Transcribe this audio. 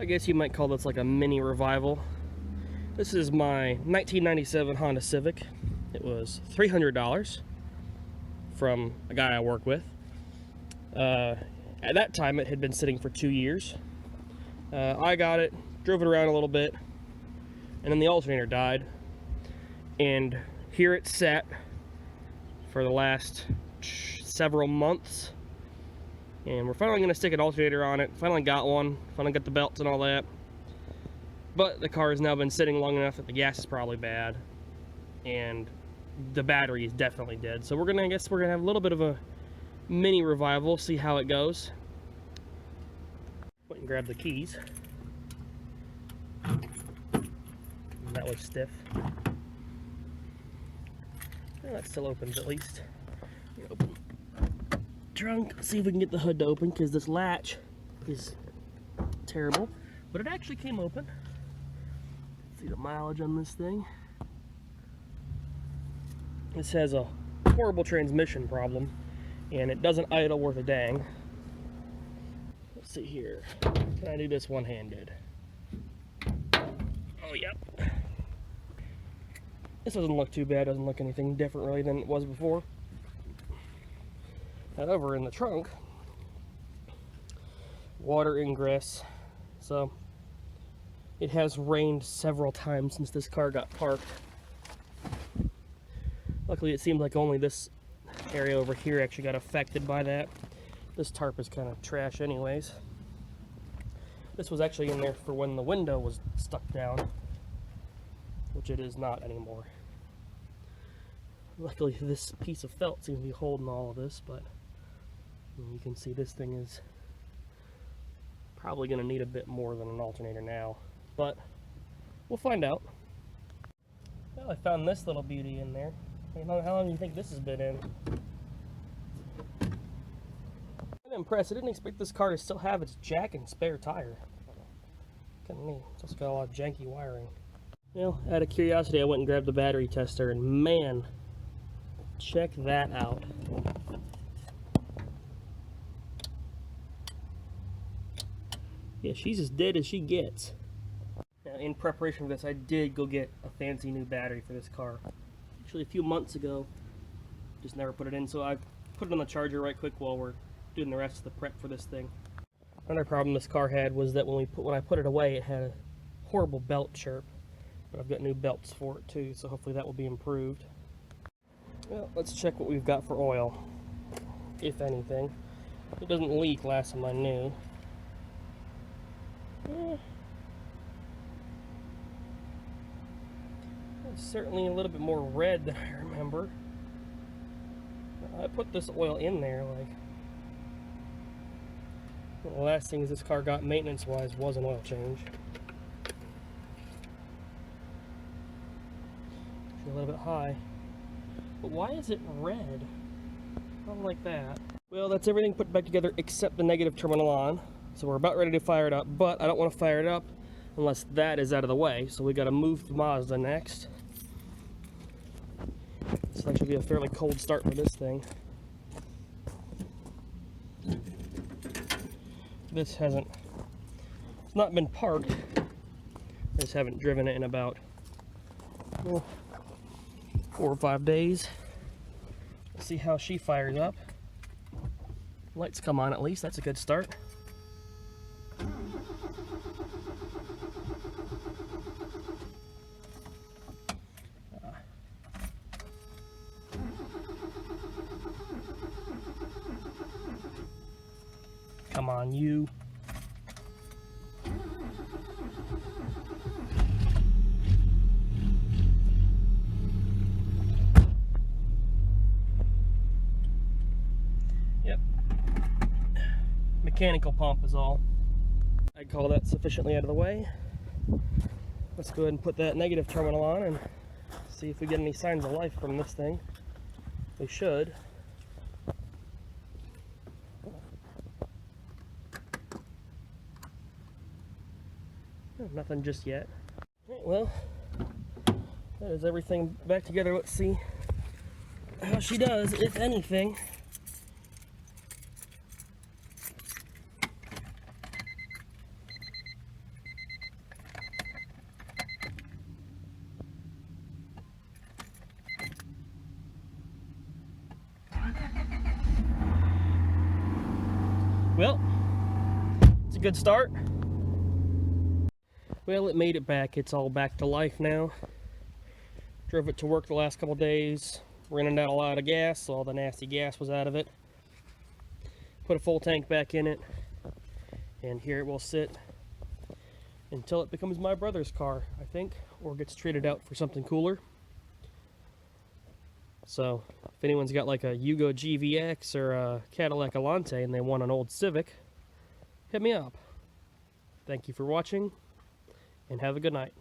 I guess you might call this like a mini revival. This is my 1997 Honda Civic. It was $300 from a guy I work with. At that time, it had been sitting for 2 years. I got it, drove it around a little bit, and then the alternator died. And here it sat for the last several months. And we're finally going to stick an alternator on it. Finally got one. Finally got the belts and all that. But the car has now been sitting long enough that the gas is probably bad. And the battery is definitely dead. So I guess we're going to have a little bit of a mini revival, see how it goes. Went and grabbed the keys. That was stiff. Well, that still opens at least. Open trunk, see if we can get the hood to open, because this latch is terrible. But it actually came open. See the mileage on this thing. This has a horrible transmission problem, and it doesn't idle worth a dang. Let's see here. Can I do this one-handed? Oh, yep. This doesn't look too bad. Doesn't look anything different really than it was before. And over in the trunk, water ingress. So it has rained several times since this car got parked. Luckily, it seems like only this area over here actually got affected by that. This tarp is kind of trash anyways. This was actually in there for when the window was stuck down, which it is not anymore. Luckily, this piece of felt seems to be holding all of this, but you can see this thing is probably going to need a bit more than an alternator now, but we'll find out. Well, I found this little beauty in there. How long do you think this has been in? I'm impressed. I didn't expect this car to still have its jack and spare tire. Kind of neat. It's also got a lot of janky wiring. Well, out of curiosity, I went and grabbed the battery tester, and man, check that out. Yeah, she's as dead as she gets. Now, in preparation for this, I did go get a fancy new battery for this car. Actually, a few months ago, just never put it in, so I put it on the charger right quick while we're doing the rest of the prep for this thing. Another problem this car had was that when I put it away, it had a horrible belt chirp. But I've got new belts for it too, so hopefully that will be improved. Well, let's check what we've got for oil, if anything. It doesn't leak last time I knew. It's certainly a little bit more red than I remember. I put this oil in there like... One of the last things this car got maintenance-wise was an oil change. A little bit high. But why is it red? I don't like that. Well, that's everything put back together except the negative terminal on. So we're about ready to fire it up, but I don't want to fire it up unless that is out of the way. So we got to move the Mazda next. So that should be a fairly cold start for this thing. This hasn't, it's not been parked. I just haven't driven it in about 4 or 5 days. Let's see how she fires up. Lights come on at least, that's a good start. Come on, you. Yep. Mechanical pump is all. I'd call that sufficiently out of the way. Let's go ahead and put that negative terminal on and see if we get any signs of life from this thing. We should. Nothing just yet. Right, well, that is everything back together. Let's see how she does, if anything. Well, it's a good start. Well, it made it back. It's all back to life now. Drove it to work the last couple days. Running out a lot of gas, so all the nasty gas was out of it. Put a full tank back in it, and here it will sit until it becomes my brother's car, I think, or gets traded out for something cooler. So, if anyone's got like a Yugo GVX or a Cadillac Elante and they want an old Civic, hit me up. Thank you for watching, and have a good night.